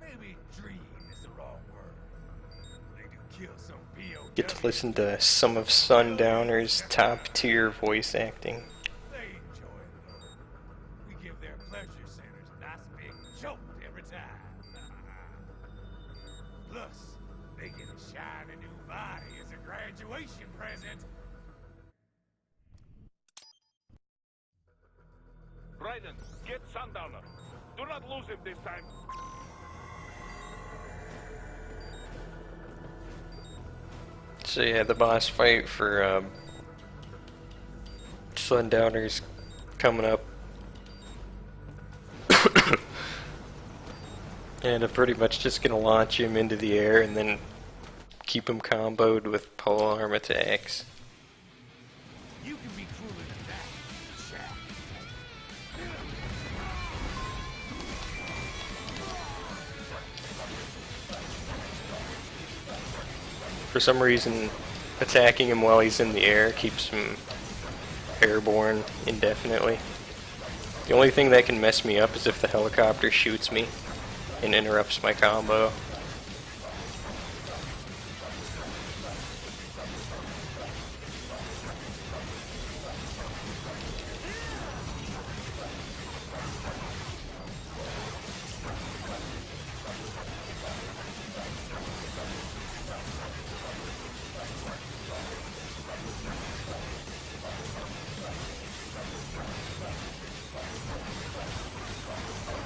maybe dream is the wrong word. They do kill some POW. Get to listen to some of Sundowner's top-tier voice acting. They enjoy it, though. We give their pleasure centers a nice big jolt every time. Plus, they get a shiny new body as a graduation present. Raiden, get Sundowner. Do not lose him this time. So yeah, the boss fight for Sundowner's coming up. And I'm pretty much just gonna launch him into the air and then keep him comboed with polearm attacks. You can be cooler than that, Jack. For some reason, attacking him while he's in the air keeps him airborne indefinitely. The only thing that can mess me up is if the helicopter shoots me and interrupts my combo.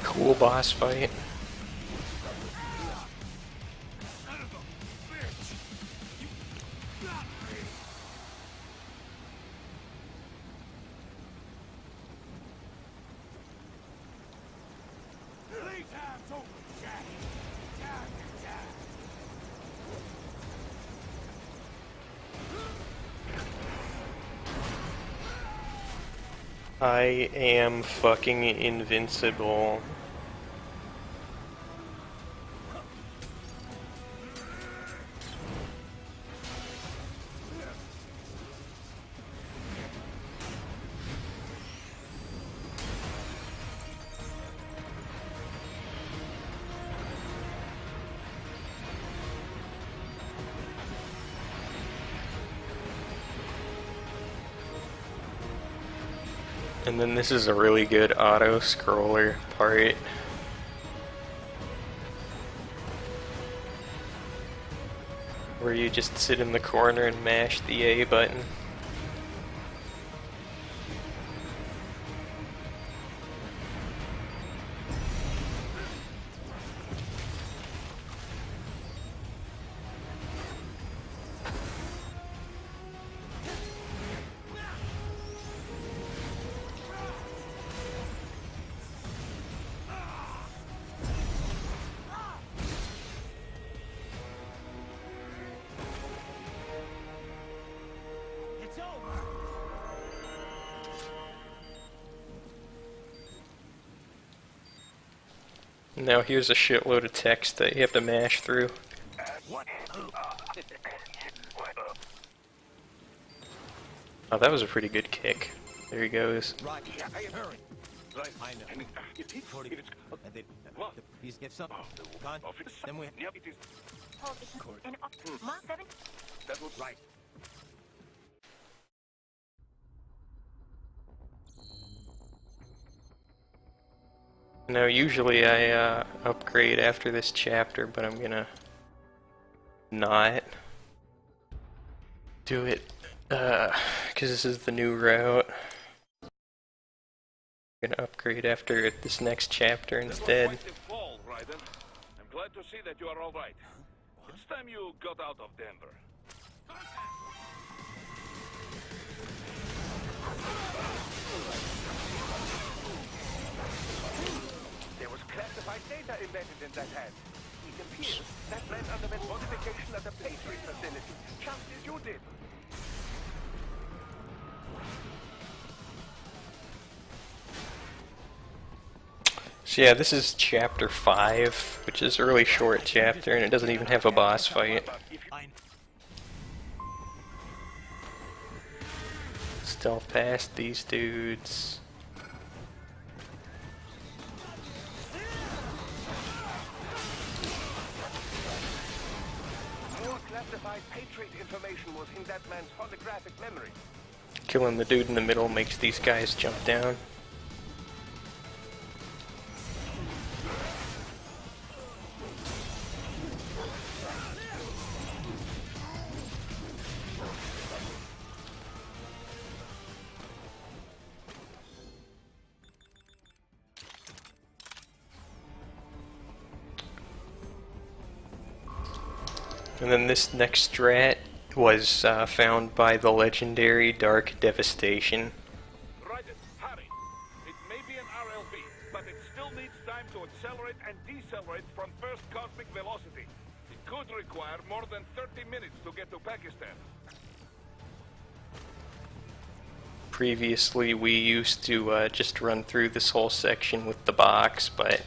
Cool boss fight. Playtime's over, Jack. Time to die. I am fucking invincible. And then this is a really good auto-scroller part. Where you just sit in the corner and mash the A button. It's over. Now here's a shitload of text that you have to mash through. Oh, that was a pretty good kick. There he goes. Right. Hurry. Right. I know. I mean, it is. Cody. It is. And then, What? please get some. Gone. Office. Then we. Yep, it is. And Mark 7. That was Right. Now usually I upgrade after this chapter, but I'm gonna not do it because this is the new route. I'm gonna upgrade after this next chapter That was instead. quite a fall, Raiden. I'm glad to see that you are all right. It's time you got out of Denver. There was classified data embedded in that ad. It appears that ran under modification at the Patriot facility, just as you So yeah, this is chapter 5, which is a really short chapter, and it doesn't even have a boss fight. Stealth past these dudes. More classified Patriot information was in that man's holographic memory. Killing the dude in the middle makes these guys jump down. And then this next strat was found by the legendary Dark Devastation. Right it, hurry. It may be an RLB, but it still needs time to accelerate and decelerate from first cosmic velocity. It could require more than 30 minutes to get to Pakistan. Previously, we used to just run through this whole section with the box, but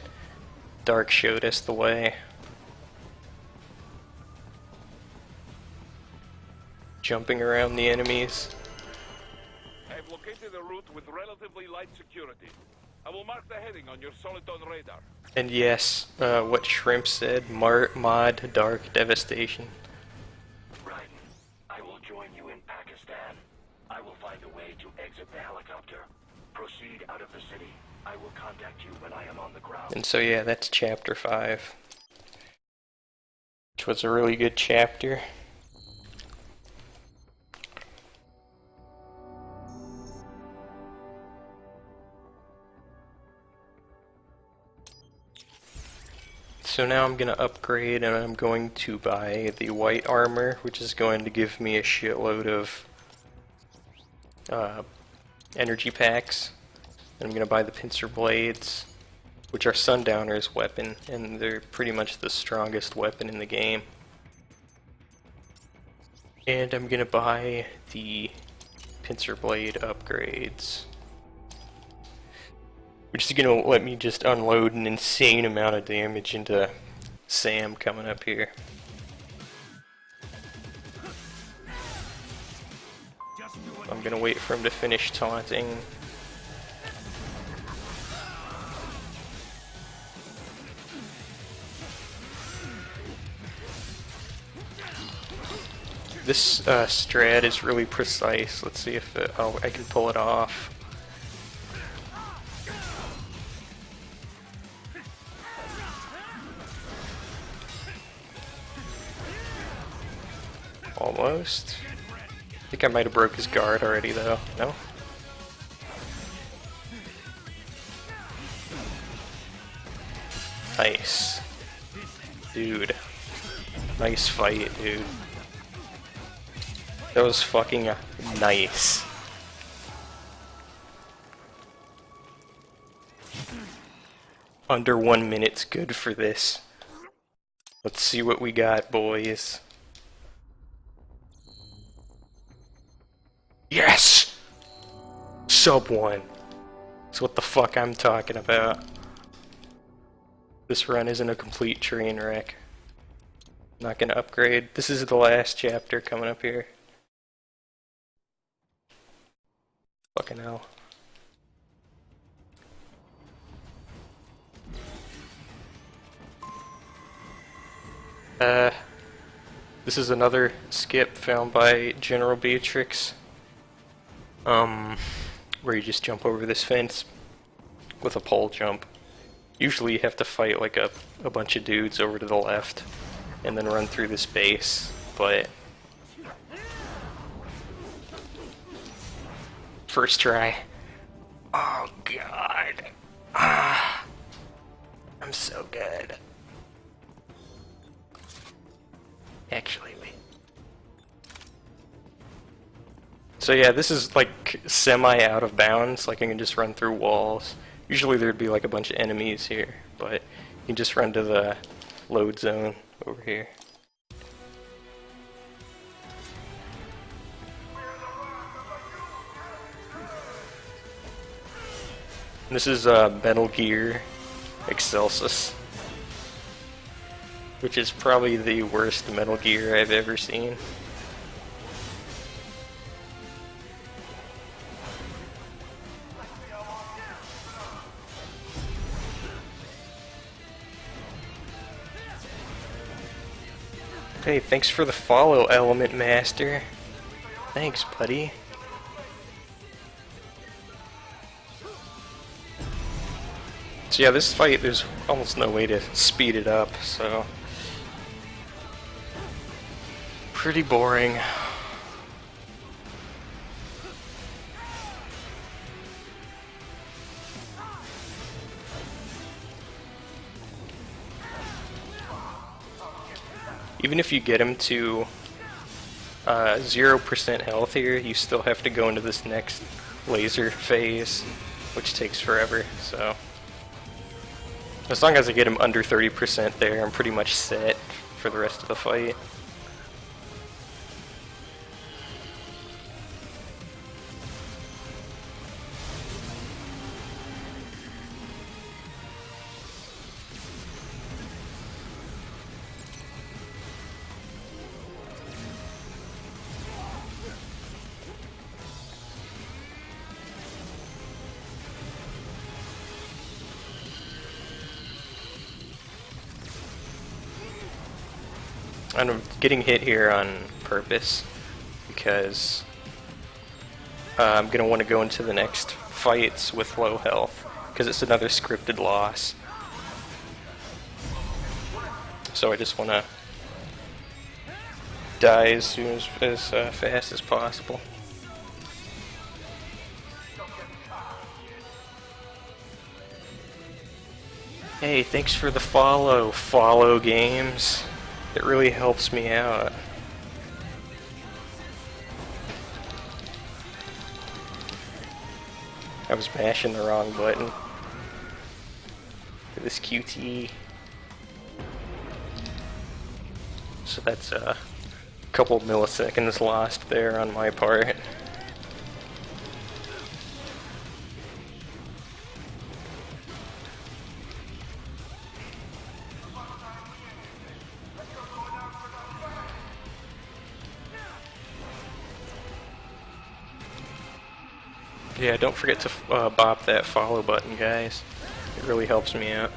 Dark showed us the way. Jumping around the enemies. I've located a route with relatively light security. I will mark the heading on your Soliton radar. And yes, what Shrimp said, mod Dark Devastation. Raiden, I will join you in Pakistan. I will find a way to exit the helicopter. Proceed out of the city. I will contact you when I am on the ground. And so yeah, that's chapter 5. Which was a really good chapter. So now I'm going to upgrade and I'm going to buy the white armor, which is going to give me a shitload of energy packs. And I'm going to buy the pincer blades, which are Sundowner's weapon, and they're pretty much the strongest weapon in the game. And I'm going to buy the pincer blade upgrades, which is going to let me just unload an insane amount of damage into Sam coming up here. I'm going to wait for him to finish taunting. This strat is really precise. Let's see if I can pull it off. Almost. I think I might have broke his guard already though. No? Nice. Dude. Nice fight, dude. That was fucking nice. Under 1 minute's good for this. Let's see what we got, boys. Yes! Sub 1. That's what the fuck I'm talking about. This run isn't a complete train wreck. Not gonna upgrade. This is the last chapter coming up here. Fucking hell. This is another skip found by General Beatrix. Where you just jump over this fence with a pole jump. Usually you have to fight like a bunch of dudes over to the left and then run through this base, but first try. Oh god. I'm so good. Actually, wait. So yeah, this is like semi out of bounds, like I can just run through walls. Usually there'd be like a bunch of enemies here, but you can just run to the load zone over here. And this is Metal Gear Excelsis, which is probably the worst Metal Gear I've ever seen. Hey, thanks for the follow, Element Master. Thanks, buddy. So yeah, this fight, there's almost no way to speed it up, so... pretty boring. Even if you get him to 0% health here, you still have to go into this next laser phase, which takes forever, so... as long as I get him under 30% there, I'm pretty much set for the rest of the fight. I'm getting hit here on purpose because I'm going to want to go into the next fights with low health because it's another scripted loss. So I just want to die as soon as fast as possible. Hey, thanks for the follow games. It really helps me out. I was mashing the wrong button. For this QT. So that's a couple milliseconds lost there on my part. Yeah, don't forget to bop that follow button, guys. It really helps me out.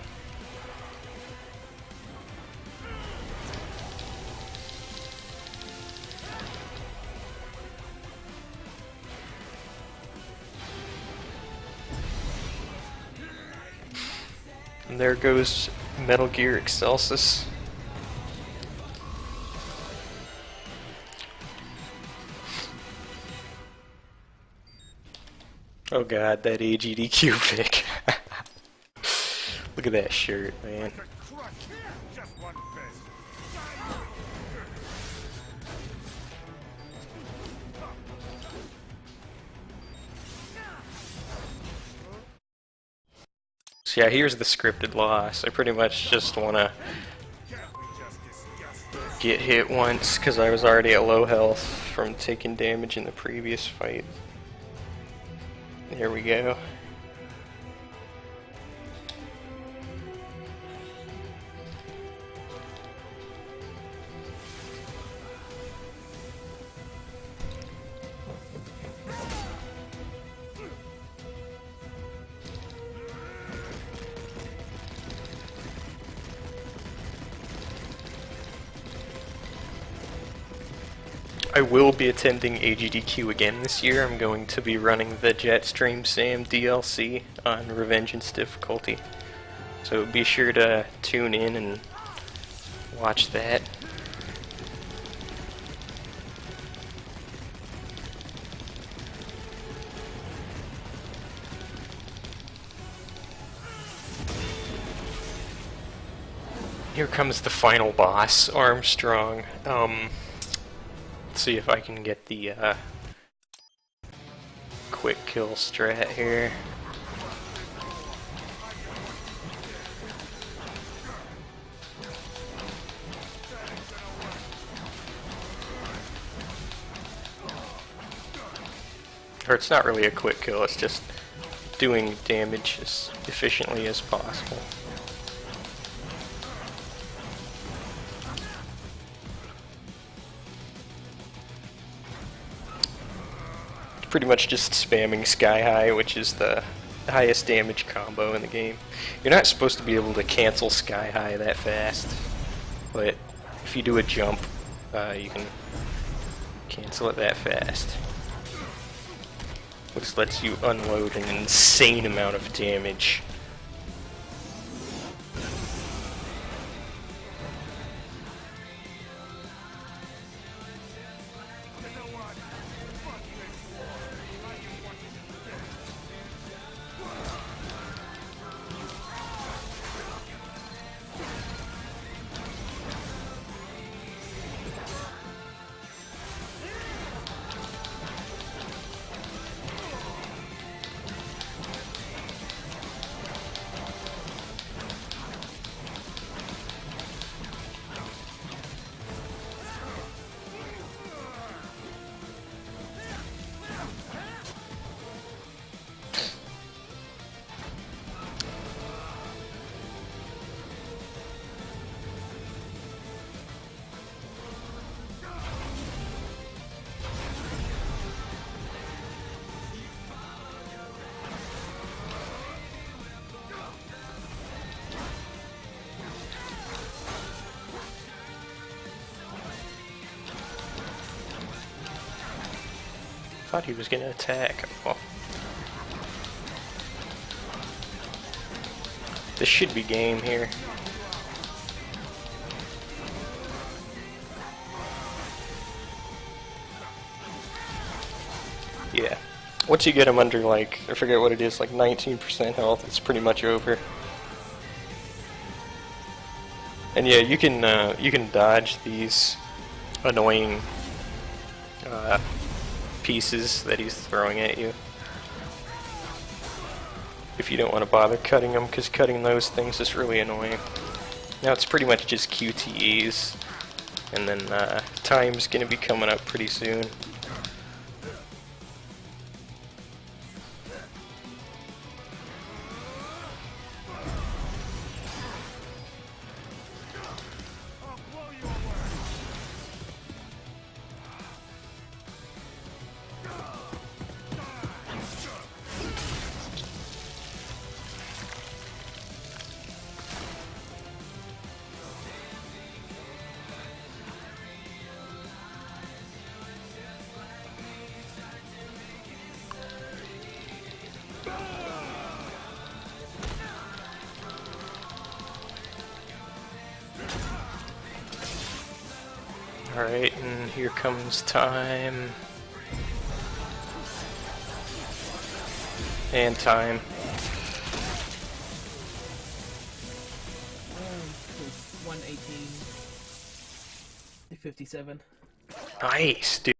And there goes Metal Gear Excelsis. Oh god, that AGDQ pick. Look at that shirt, man. So yeah, here's the scripted loss. I pretty much just want to get hit once because I was already at low health from taking damage in the previous fight. There we go. I will be attending AGDQ again this year. I'm going to be running the Jetstream Sam DLC on Revengeance difficulty. So be sure to tune in and watch that. Here comes the final boss, Armstrong. Let's see if I can get the quick kill strat here. Or it's not really a quick kill, it's just doing damage as efficiently as possible. pretty much just spamming Sky High, which is the highest damage combo in the game. You're not supposed to be able to cancel Sky High that fast, but if you do a jump, you can cancel it that fast. Which lets you unload an insane amount of damage. Thought he was gonna attack. Oh. This should be game here. Yeah. Once you get him under, like, I forget what it is, like 19% health, it's pretty much over. And yeah, you can dodge these annoying pieces that he's throwing at you if you don't want to bother cutting them, because cutting those things is really annoying. Now it's pretty much just QTEs, and then time's gonna be coming up pretty soon. Alright, and here comes time. And time. 118. 57. Nice, dude.